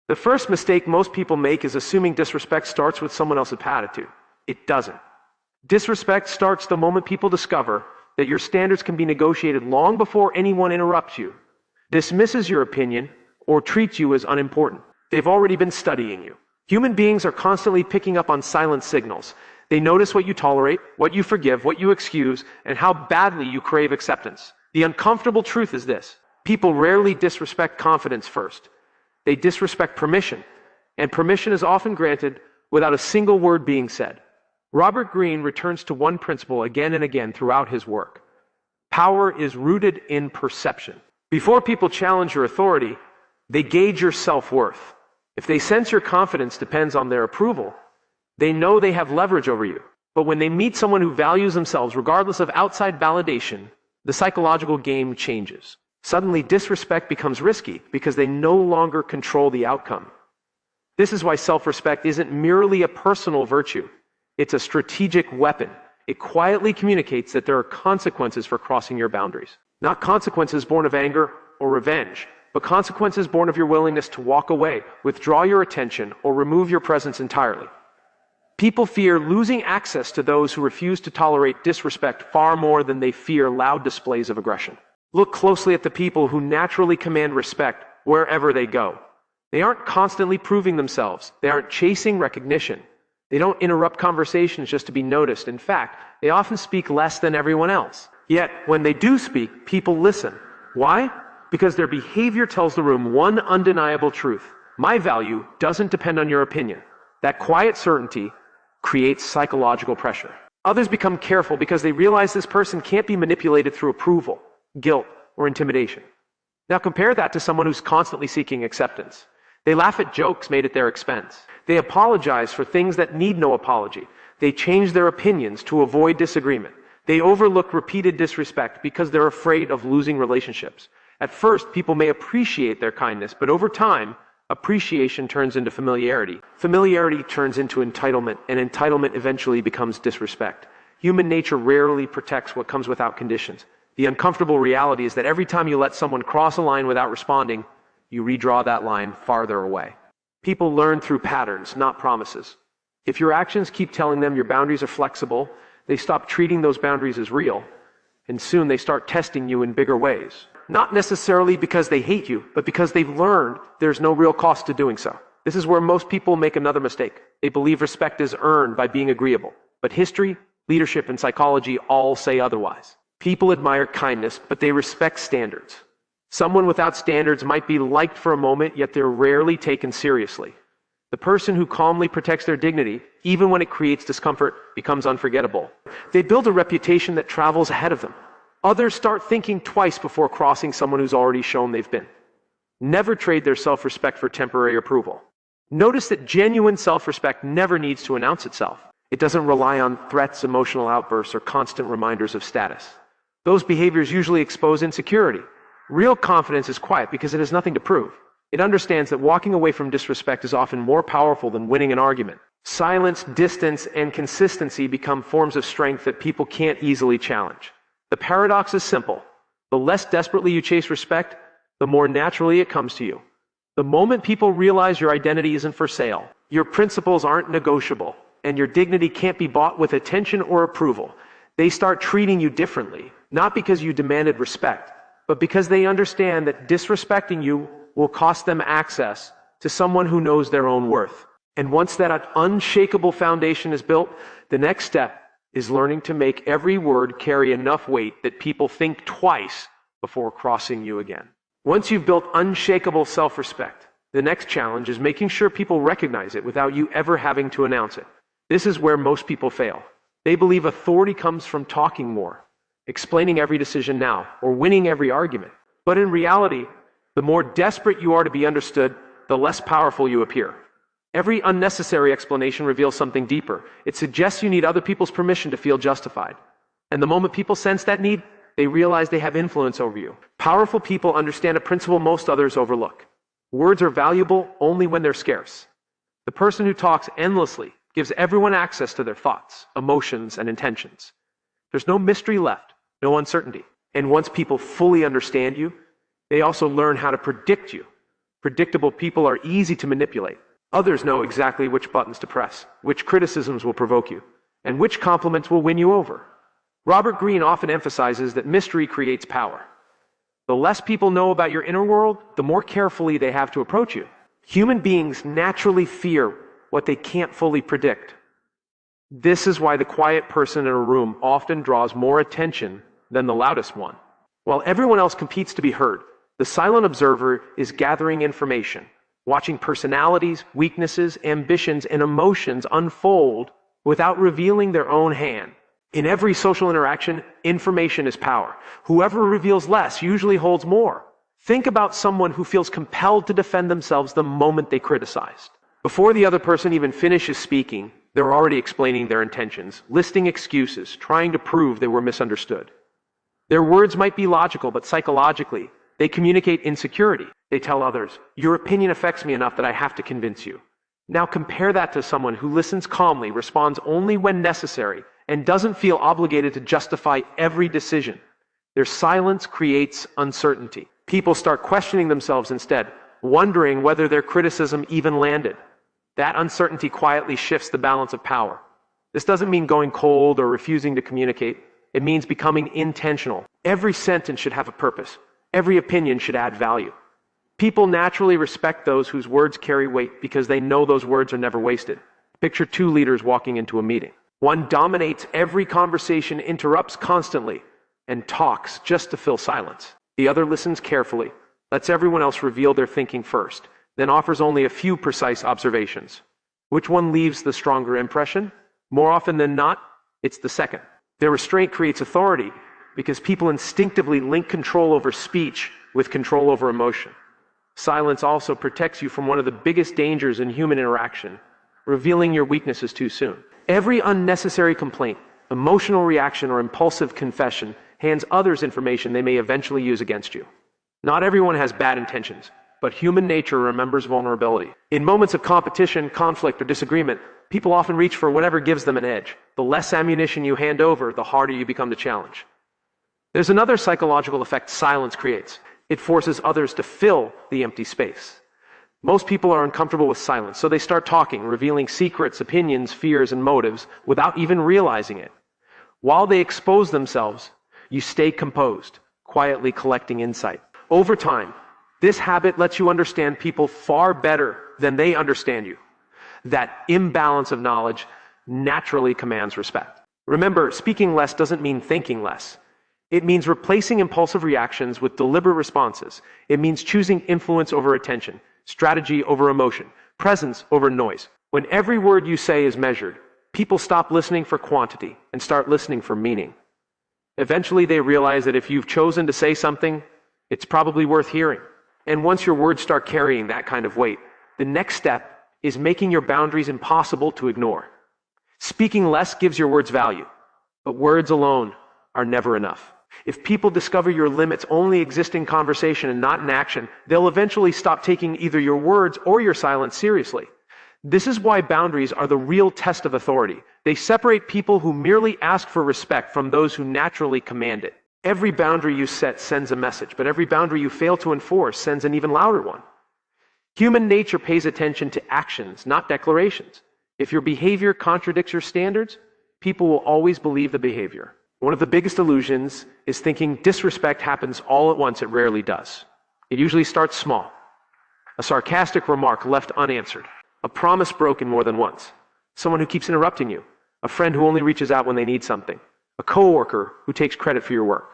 The first mistake most people make is assuming disrespect starts with someone else's attitude. It doesn't. Disrespect starts the moment people discover that your standards can be negotiated long before anyone interrupts you, dismisses your opinion, or treats you as unimportant. They've already been studying you. Human beings are constantly picking up on silent signals. They notice what you tolerate, what you forgive, what you excuse, and how badly you crave acceptance. The uncomfortable truth is this: people rarely disrespect confidence first. They disrespect permission, and permission is often granted without a single word being said. Robert Greene returns to one principle again and again throughout his work. Power is rooted in perception. Before people challenge your authority, they gauge your self-worth. If they sense your confidence depends on their approval, they know they have leverage over you. But when they meet someone who values themselves regardless of outside validation, the psychological game changes. Suddenly, disrespect becomes risky because they no longer control the outcome. This is why self-respect isn't merely a personal virtue. It's a strategic weapon. It quietly communicates that there are consequences for crossing your boundaries. Not consequences born of anger or revenge, but consequences born of your willingness to walk away, withdraw your attention, or remove your presence entirely. People fear losing access to those who refuse to tolerate disrespect far more than they fear loud displays of aggression. Look closely at the people who naturally command respect wherever they go. They aren't constantly proving themselves. They aren't chasing recognition. They don't interrupt conversations just to be noticed. In fact, they often speak less than everyone else. Yet, when they do speak, people listen. Why? Because their behavior tells the room one undeniable truth: my value doesn't depend on your opinion. That quiet certainty creates psychological pressure. Others become careful because they realize this person can't be manipulated through approval, guilt, or intimidation. Now compare that to someone who's constantly seeking acceptance. They laugh at jokes made at their expense. They apologize for things that need no apology. They change their opinions to avoid disagreement. They overlook repeated disrespect because they're afraid of losing relationships. At first, people may appreciate their kindness, but over time, appreciation turns into familiarity. Familiarity turns into entitlement, and entitlement eventually becomes disrespect. Human nature rarely protects what comes without conditions. The uncomfortable reality is that every time you let someone cross a line without responding, you redraw that line farther away. People learn through patterns, not promises. If your actions keep telling them your boundaries are flexible, they stop treating those boundaries as real, and soon they start testing you in bigger ways. Not necessarily because they hate you, but because they've learned there's no real cost to doing so. This is where most people make another mistake. They believe respect is earned by being agreeable. But history, leadership, and psychology all say otherwise. People admire kindness, but they respect standards. Someone without standards might be liked for a moment, yet they're rarely taken seriously. The person who calmly protects their dignity, even when it creates discomfort, becomes unforgettable. They build a reputation that travels ahead of them. Others start thinking twice before crossing someone who's already shown they've been. Never trade their self-respect for temporary approval. Notice that genuine self-respect never needs to announce itself. It doesn't rely on threats, emotional outbursts, or constant reminders of status. Those behaviors usually expose insecurity. Real confidence is quiet because it has nothing to prove. It understands that walking away from disrespect is often more powerful than winning an argument. Silence, distance, and consistency become forms of strength that people can't easily challenge. The paradox is simple. The less desperately you chase respect, the more naturally it comes to you. The moment people realize your identity isn't for sale, your principles aren't negotiable, and your dignity can't be bought with attention or approval, they start treating you differently, not because you demanded respect, but because they understand that disrespecting you will cost them access to someone who knows their own worth. And once that unshakable foundation is built, the next step is learning to make every word carry enough weight that people think twice before crossing you again. Once you've built unshakable self-respect, the next challenge is making sure people recognize it without you ever having to announce it. This is where most people fail. They believe authority comes from talking more, explaining every decision now, or winning every argument. But in reality, the more desperate you are to be understood, the less powerful you appear. Every unnecessary explanation reveals something deeper. It suggests you need other people's permission to feel justified. And the moment people sense that need, they realize they have influence over you. Powerful people understand a principle most others overlook. Words are valuable only when they're scarce. The person who talks endlessly gives everyone access to their thoughts, emotions, and intentions. There's no mystery left, no uncertainty. And once people fully understand you, they also learn how to predict you. Predictable people are easy to manipulate. Others know exactly which buttons to press, which criticisms will provoke you, and which compliments will win you over. Robert Greene often emphasizes that mystery creates power. The less people know about your inner world, the more carefully they have to approach you. Human beings naturally fear what they can't fully predict. This is why the quiet person in a room often draws more attention than the loudest one. While everyone else competes to be heard, the silent observer is gathering information, watching personalities, weaknesses, ambitions, and emotions unfold without revealing their own hand. In every social interaction, information is power. Whoever reveals less usually holds more. Think about someone who feels compelled to defend themselves the moment they criticized. Before the other person even finishes speaking, they're already explaining their intentions, listing excuses, trying to prove they were misunderstood. Their words might be logical, but psychologically, they communicate insecurity. They tell others, "Your opinion affects me enough that I have to convince you." Now compare that to someone who listens calmly, responds only when necessary, and doesn't feel obligated to justify every decision. Their silence creates uncertainty. People start questioning themselves instead, wondering whether their criticism even landed. That uncertainty quietly shifts the balance of power. This doesn't mean going cold or refusing to communicate. It means becoming intentional. Every sentence should have a purpose. Every opinion should add value. People naturally respect those whose words carry weight because they know those words are never wasted. Picture two leaders walking into a meeting. One dominates every conversation, interrupts constantly, and talks just to fill silence. The other listens carefully, lets everyone else reveal their thinking first, then offers only a few precise observations. Which one leaves the stronger impression? More often than not, it's the second. Their restraint creates authority because people instinctively link control over speech with control over emotion. Silence also protects you from one of the biggest dangers in human interaction, revealing your weaknesses too soon. Every unnecessary complaint, emotional reaction, or impulsive confession hands others information they may eventually use against you. Not everyone has bad intentions, but human nature remembers vulnerability. In moments of competition, conflict, or disagreement, people often reach for whatever gives them an edge. The less ammunition you hand over, the harder you become to challenge. There's another psychological effect silence creates. It forces others to fill the empty space. Most people are uncomfortable with silence, so they start talking, revealing secrets, opinions, fears, and motives without even realizing it. While they expose themselves, you stay composed, quietly collecting insight. Over time, this habit lets you understand people far better than they understand you. That imbalance of knowledge naturally commands respect. Remember, speaking less doesn't mean thinking less. It means replacing impulsive reactions with deliberate responses. It means choosing influence over attention, strategy over emotion, presence over noise. When every word you say is measured, people stop listening for quantity and start listening for meaning. Eventually, they realize that if you've chosen to say something, it's probably worth hearing. And once your words start carrying that kind of weight, the next step is making your boundaries impossible to ignore. Speaking less gives your words value, but words alone are never enough. If people discover your limits only exist in conversation and not in action, they'll eventually stop taking either your words or your silence seriously. This is why boundaries are the real test of authority. They separate people who merely ask for respect from those who naturally command it. Every boundary you set sends a message, but every boundary you fail to enforce sends an even louder one. Human nature pays attention to actions, not declarations. If your behavior contradicts your standards, people will always believe the behavior. One of the biggest illusions is thinking disrespect happens all at once. It rarely does. It usually starts small. A sarcastic remark left unanswered. A promise broken more than once. Someone who keeps interrupting you. A friend who only reaches out when they need something. A coworker who takes credit for your work.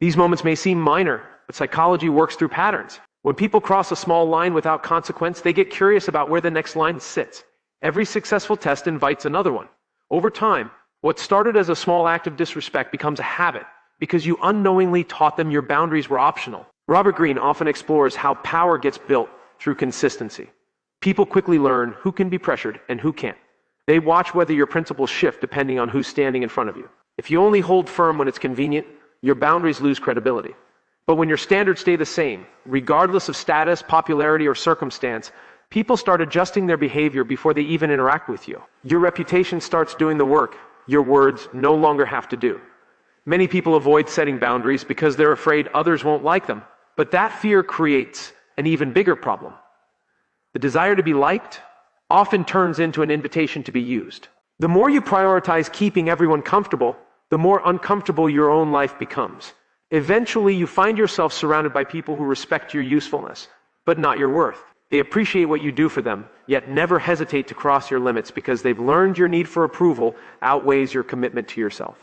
These moments may seem minor, but psychology works through patterns. When people cross a small line without consequence, they get curious about where the next line sits. Every successful test invites another one. Over time, what started as a small act of disrespect becomes a habit because you unknowingly taught them your boundaries were optional. Robert Greene often explores how power gets built through consistency. People quickly learn who can be pressured and who can't. They watch whether your principles shift depending on who's standing in front of you. If you only hold firm when it's convenient, your boundaries lose credibility. But when your standards stay the same, regardless of status, popularity, or circumstance, people start adjusting their behavior before they even interact with you. Your reputation starts doing the work your words no longer have to do. Many people avoid setting boundaries because they're afraid others won't like them. But that fear creates an even bigger problem. The desire to be liked often turns into an invitation to be used. The more you prioritize keeping everyone comfortable, the more uncomfortable your own life becomes. Eventually, you find yourself surrounded by people who respect your usefulness, but not your worth. They appreciate what you do for them, yet never hesitate to cross your limits because they've learned your need for approval outweighs your commitment to yourself.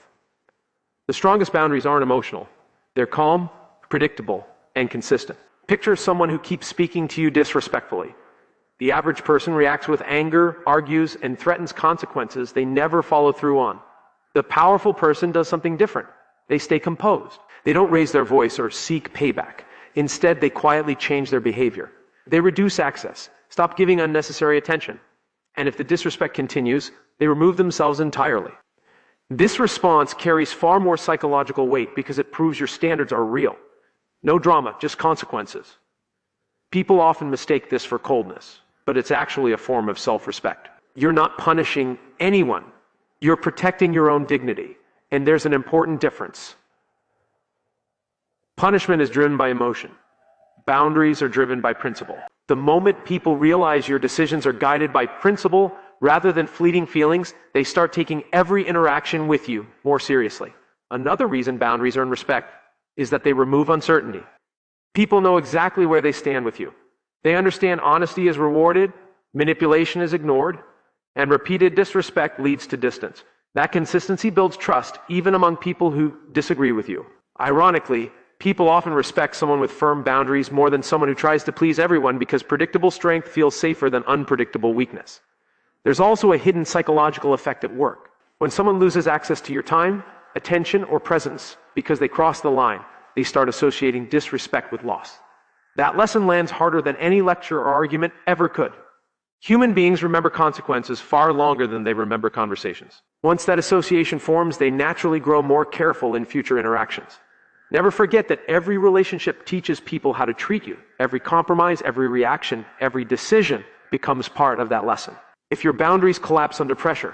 The strongest boundaries aren't emotional. They're calm, predictable, and consistent. Picture someone who keeps speaking to you disrespectfully. The average person reacts with anger, argues, and threatens consequences they never follow through on. The powerful person does something different. They stay composed. They don't raise their voice or seek payback. Instead, they quietly change their behavior. They reduce access, stop giving unnecessary attention, and if the disrespect continues, they remove themselves entirely. This response carries far more psychological weight because it proves your standards are real. No drama, just consequences. People often mistake this for coldness, but it's actually a form of self-respect. You're not punishing anyone. You're protecting your own dignity, and there's an important difference. Punishment is driven by emotion. Boundaries are driven by principle. The moment people realize your decisions are guided by principle rather than fleeting feelings, they start taking every interaction with you more seriously. Another reason boundaries earn respect is that they remove uncertainty. People know exactly where they stand with you. They understand honesty is rewarded, manipulation is ignored, and repeated disrespect leads to distance. That consistency builds trust even among people who disagree with you. Ironically, people often respect someone with firm boundaries more than someone who tries to please everyone because predictable strength feels safer than unpredictable weakness. There's also a hidden psychological effect at work. When someone loses access to your time, attention, or presence because they cross the line, they start associating disrespect with loss. That lesson lands harder than any lecture or argument ever could. Human beings remember consequences far longer than they remember conversations. Once that association forms, they naturally grow more careful in future interactions. Never forget that every relationship teaches people how to treat you. Every compromise, every reaction, every decision becomes part of that lesson. If your boundaries collapse under pressure,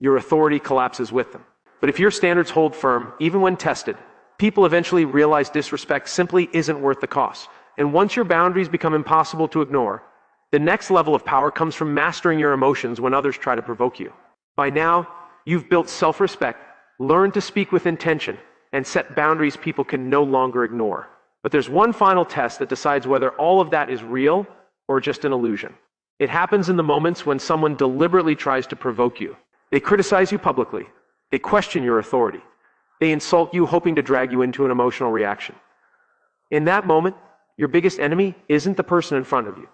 your authority collapses with them. But if your standards hold firm, even when tested, people eventually realize disrespect simply isn't worth the cost. And once your boundaries become impossible to ignore, the next level of power comes from mastering your emotions when others try to provoke you. By now, you've built self-respect, learned to speak with intention, and set boundaries people can no longer ignore. But there's one final test that decides whether all of that is real or just an illusion. It happens in the moments when someone deliberately tries to provoke you. They criticize you publicly. They question your authority. They insult you, hoping to drag you into an emotional reaction. In that moment, your biggest enemy isn't the person in front of you.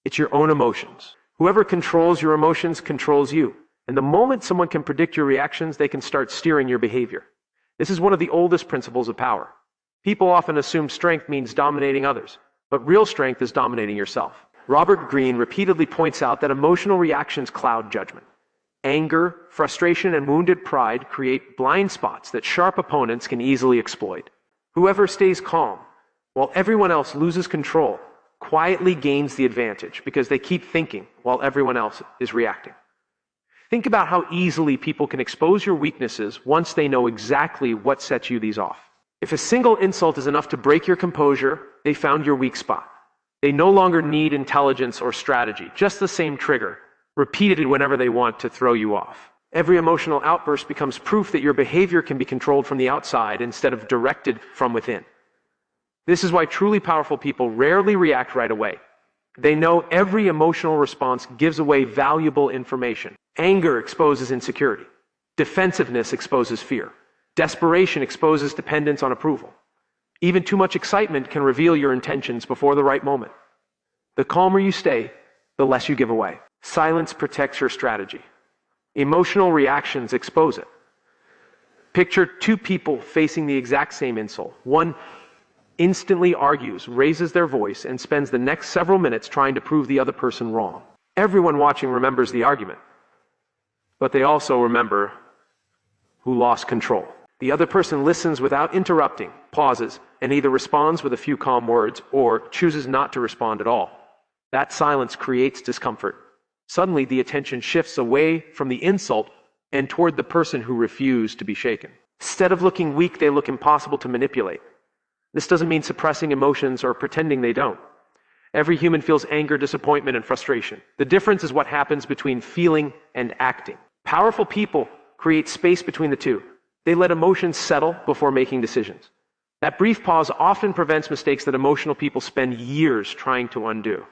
It's your own emotions. Whoever controls your emotions controls you. And the moment someone can predict your reactions, they can start steering your behavior. This is one of the oldest principles of power. People often assume strength means dominating others, but real strength is dominating yourself. Robert Greene repeatedly points out that emotional reactions cloud judgment. Anger, frustration, and wounded pride create blind spots that sharp opponents can easily exploit. Whoever stays calm, while everyone else loses control, quietly gains the advantage because they keep thinking while everyone else is reacting. Think about how easily people can expose your weaknesses once they know exactly what sets you these off. If a single insult is enough to break your composure, they found your weak spot. They no longer need intelligence or strategy, just the same trigger, repeated whenever they want to throw you off. Every emotional outburst becomes proof that your behavior can be controlled from the outside instead of directed from within. This is why truly powerful people rarely react right away. They know every emotional response gives away valuable information. Anger exposes insecurity. Defensiveness exposes fear. Desperation exposes dependence on approval. Even too much excitement can reveal your intentions before the right moment. The calmer you stay, the less you give away. Silence protects your strategy. Emotional reactions expose it. Picture two people facing the exact same insult. One instantly argues, raises their voice, and spends the next several minutes trying to prove the other person wrong. Everyone watching remembers the argument, but they also remember who lost control. The other person listens without interrupting, pauses, and either responds with a few calm words or chooses not to respond at all. That silence creates discomfort. Suddenly, the attention shifts away from the insult and toward the person who refused to be shaken. Instead of looking weak, they look impossible to manipulate. This doesn't mean suppressing emotions or pretending they don't. Every human feels anger, disappointment, and frustration. The difference is what happens between feeling and acting. Powerful people create space between the two. They let emotions settle before making decisions. That brief pause often prevents mistakes that emotional people spend years trying to undo.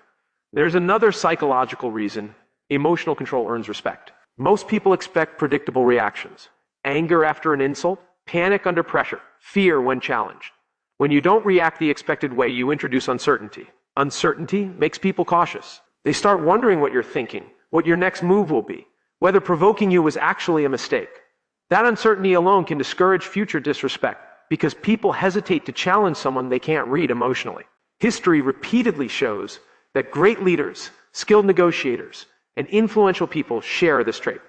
There's another psychological reason emotional control earns respect. Most people expect predictable reactions. Anger after an insult, panic under pressure, fear when challenged. When you don't react the expected way, you introduce uncertainty. Uncertainty makes people cautious. They start wondering what you're thinking, what your next move will be, whether provoking you was actually a mistake. That uncertainty alone can discourage future disrespect because people hesitate to challenge someone they can't read emotionally. History repeatedly shows that great leaders, skilled negotiators, and influential people share this trait.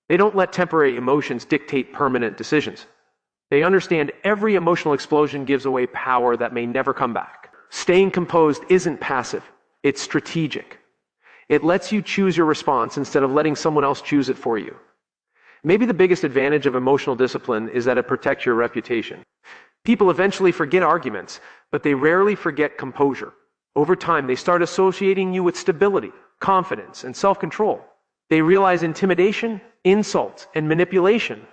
They don't let temporary emotions dictate permanent decisions. They understand every emotional explosion gives away power that may never come back. Staying composed isn't passive, it's strategic. It lets you choose your response instead of letting someone else choose it for you. Maybe the biggest advantage of emotional discipline is that it protects your reputation. People eventually forget arguments, but they rarely forget composure. Over time, they start associating you with stability, confidence, and self-control. They realize intimidation, insult, and manipulation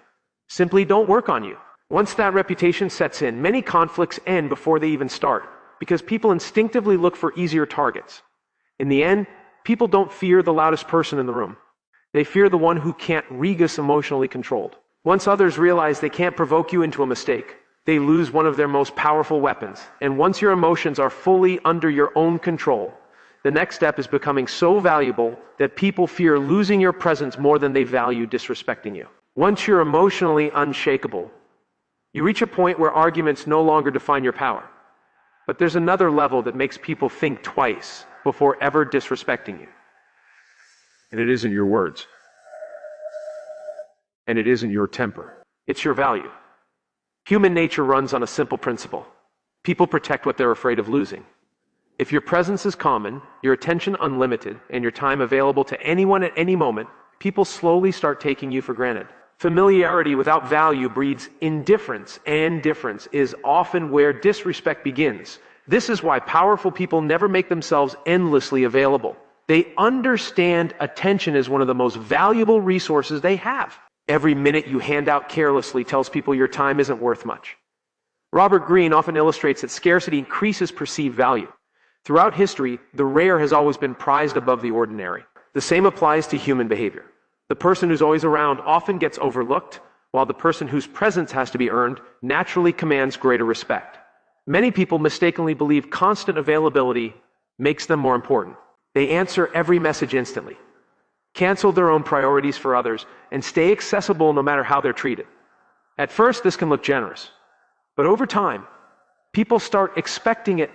simply don't work on you. Once that reputation sets in, many conflicts end before they even start, because people instinctively look for easier targets. In the end, people don't fear the loudest person in the room. They fear the one who can't regus emotionally controlled. Once others realize they can't provoke you into a mistake, they lose one of their most powerful weapons. And once your emotions are fully under your own control, the next step is becoming so valuable that people fear losing your presence more than they value disrespecting you. Once you're emotionally unshakable, you reach a point where arguments no longer define your power. But there's another level that makes people think twice before ever disrespecting you. And it isn't your words. And it isn't your temper. It's your value. Human nature runs on a simple principle. People protect what they're afraid of losing. If your presence is common, your attention unlimited, and your time available to anyone at any moment, people slowly start taking you for granted. Familiarity without value breeds indifference, and difference is often where disrespect begins. This is why powerful people never make themselves endlessly available. They understand attention is one of the most valuable resources they have. Every minute you hand out carelessly tells people your time isn't worth much. Robert Greene often illustrates that scarcity increases perceived value. Throughout history, the rare has always been prized above the ordinary. The same applies to human behavior. The person who's always around often gets overlooked, while the person whose presence has to be earned naturally commands greater respect. Many people mistakenly believe constant availability makes them more important. They answer every message instantly, cancel their own priorities for others, and stay accessible no matter how they're treated. At first, this can look generous, but over time, people start expecting it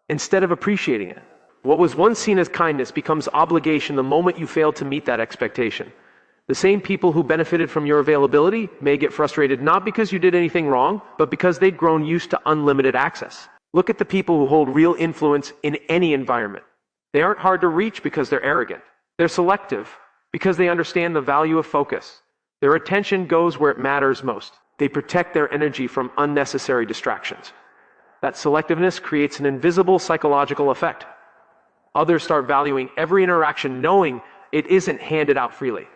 instead of appreciating it. What was once seen as kindness becomes obligation the moment you fail to meet that expectation. The same people who benefited from your availability may get frustrated not because you did anything wrong, but because they'd grown used to unlimited access. Look at the people who hold real influence in any environment. They aren't hard to reach because they're arrogant. They're selective because they understand the value of focus. Their attention goes where it matters most. They protect their energy from unnecessary distractions. That selectiveness creates an invisible psychological effect. Others start valuing every interaction knowing it isn't handed out freely.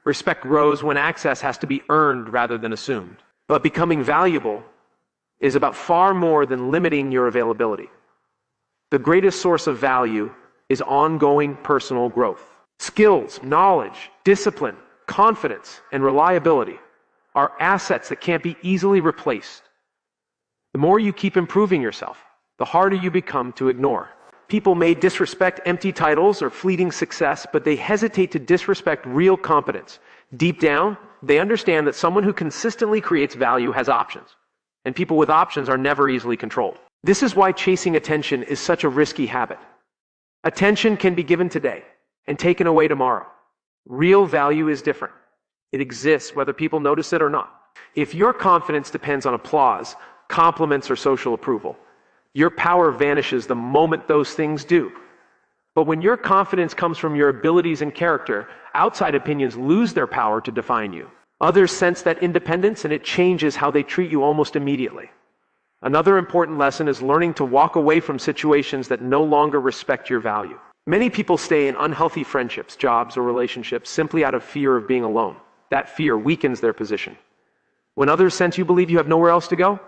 Respect grows when access has to be earned rather than assumed. But becoming valuable is about far more than limiting your availability. The greatest source of value is ongoing personal growth. Skills, knowledge, discipline, confidence, and reliability are assets that can't be easily replaced. The more you keep improving yourself, the harder you become to ignore. People may disrespect empty titles or fleeting success, but they hesitate to disrespect real competence. Deep down, they understand that someone who consistently creates value has options, and people with options are never easily controlled. This is why chasing attention is such a risky habit. Attention can be given today and taken away tomorrow. Real value is different. It exists whether people notice it or not. If your confidence depends on applause, compliments, or social approval, your power vanishes the moment those things do. But when your confidence comes from your abilities and character, outside opinions lose their power to define you. Others sense that independence, and it changes how they treat you almost immediately. Another important lesson is learning to walk away from situations that no longer respect your value. Many people stay in unhealthy friendships, jobs, or relationships simply out of fear of being alone. That fear weakens their position. When others sense you believe you have nowhere else to go,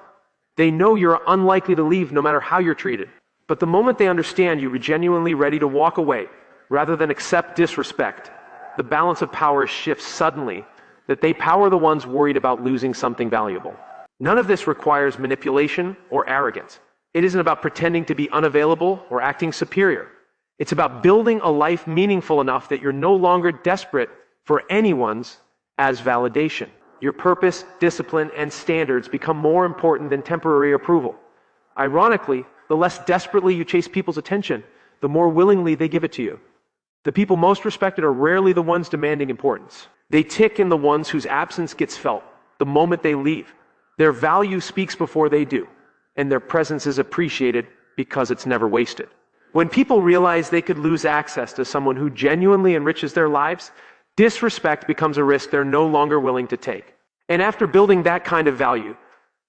they know you're unlikely to leave no matter how you're treated. But the moment they understand you are genuinely ready to walk away, rather than accept disrespect, the balance of power shifts suddenly, that they power the ones worried about losing something valuable. None of this requires manipulation or arrogance. It isn't about pretending to be unavailable or acting superior. It's about building a life meaningful enough that you're no longer desperate for anyone's as validation. Your purpose, discipline, and standards become more important than temporary approval. Ironically, the less desperately you chase people's attention, the more willingly they give it to you. The people most respected are rarely the ones demanding importance. They tick in the ones whose absence gets felt the moment they leave. Their value speaks before they do, and their presence is appreciated because it's never wasted. When people realize they could lose access to someone who genuinely enriches their lives, disrespect becomes a risk they're no longer willing to take. And after building that kind of value,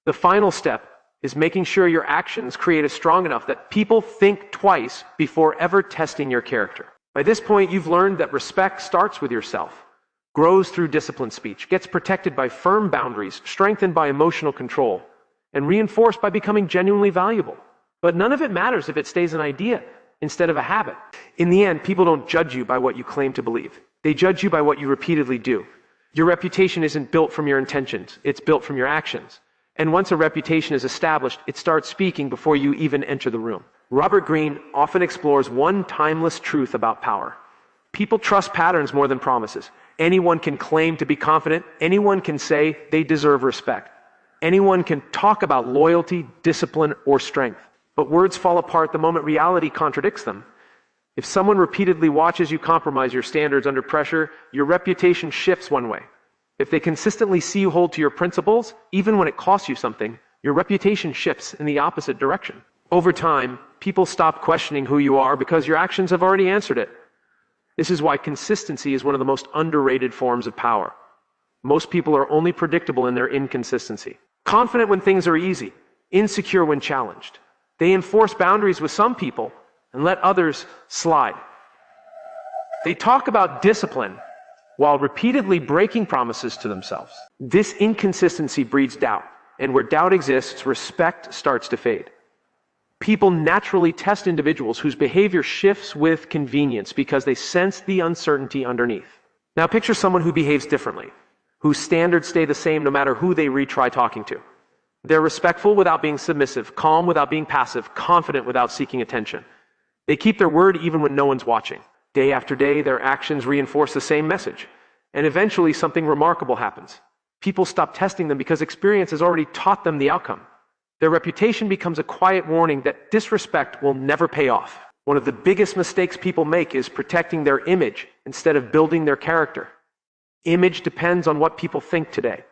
the final step is making sure your actions create a strong enough that people think twice before ever testing your character. By this point, you've learned that respect starts with yourself, grows through disciplined speech, gets protected by firm boundaries, strengthened by emotional control, and reinforced by becoming genuinely valuable. But none of it matters if it stays an idea instead of a habit. In the end, people don't judge you by what you claim to believe. They judge you by what you repeatedly do. Your reputation isn't built from your intentions, it's built from your actions. And once a reputation is established, it starts speaking before you even enter the room. Robert Greene often explores one timeless truth about power. People trust patterns more than promises. Anyone can claim to be confident. Anyone can say they deserve respect. Anyone can talk about loyalty, discipline, or strength. But words fall apart the moment reality contradicts them. If someone repeatedly watches you compromise your standards under pressure, your reputation shifts one way. If they consistently see you hold to your principles, even when it costs you something, your reputation shifts in the opposite direction. Over time, people stop questioning who you are because your actions have already answered it. This is why consistency is one of the most underrated forms of power. Most people are only predictable in their inconsistency. Confident when things are easy, insecure when challenged. They enforce boundaries with some people and let others slide. They talk about discipline while repeatedly breaking promises to themselves. This inconsistency breeds doubt, and where doubt exists, respect starts to fade. People naturally test individuals whose behavior shifts with convenience because they sense the uncertainty underneath. Now picture someone who behaves differently, whose standards stay the same no matter who they retry talking to. They're respectful without being submissive, calm without being passive, confident without seeking attention. They keep their word even when no one's watching. Day after day, their actions reinforce the same message. And eventually, something remarkable happens. People stop testing them because experience has already taught them the outcome. Their reputation becomes a quiet warning that disrespect will never pay off. One of the biggest mistakes people make is protecting their image instead of building their character. Image depends on what people think today.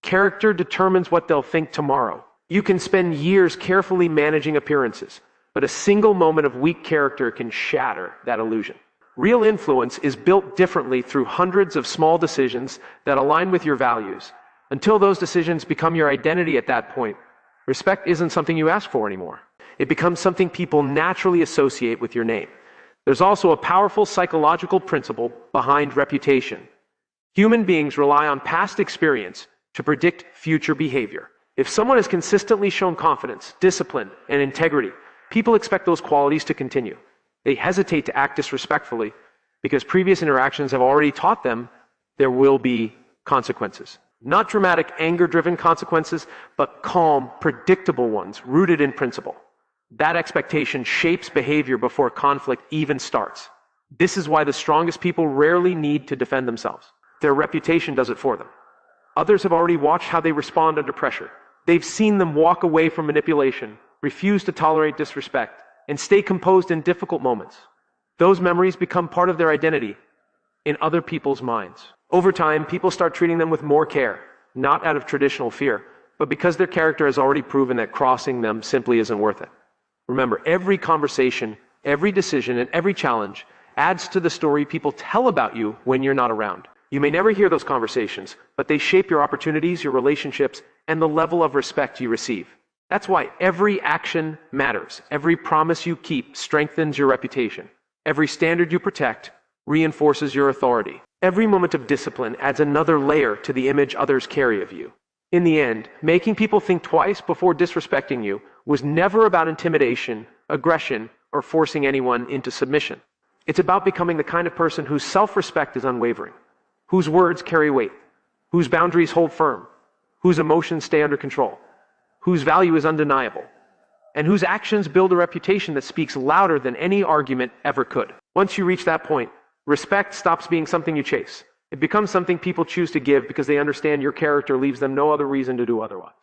Character determines what they'll think tomorrow. You can spend years carefully managing appearances, but a single moment of weak character can shatter that illusion. Real influence is built differently through hundreds of small decisions that align with your values. Until those decisions become your identity at that point, respect isn't something you ask for anymore. It becomes something people naturally associate with your name. There's also a powerful psychological principle behind reputation. Human beings rely on past experience to predict future behavior. If someone has consistently shown confidence, discipline, and integrity, people expect those qualities to continue. They hesitate to act disrespectfully because previous interactions have already taught them there will be consequences. Not dramatic, anger-driven consequences, but calm, predictable ones rooted in principle. That expectation shapes behavior before conflict even starts. This is why the strongest people rarely need to defend themselves. Their reputation does it for them. Others have already watched how they respond under pressure. They've seen them walk away from manipulation, refuse to tolerate disrespect, and stay composed in difficult moments. Those memories become part of their identity in other people's minds. Over time, people start treating them with more care, not out of traditional fear, but because their character has already proven that crossing them simply isn't worth it. Remember, every conversation, every decision, and every challenge adds to the story people tell about you when you're not around. You may never hear those conversations, but they shape your opportunities, your relationships, and the level of respect you receive. That's why every action matters. Every promise you keep strengthens your reputation. Every standard you protect reinforces your authority. Every moment of discipline adds another layer to the image others carry of you. In the end, making people think twice before disrespecting you was never about intimidation, aggression, or forcing anyone into submission. It's about becoming the kind of person whose self-respect is unwavering, whose words carry weight, whose boundaries hold firm, whose emotions stay under control, whose value is undeniable, and whose actions build a reputation that speaks louder than any argument ever could. Once you reach that point, respect stops being something you chase. It becomes something people choose to give because they understand your character leaves them no other reason to do otherwise.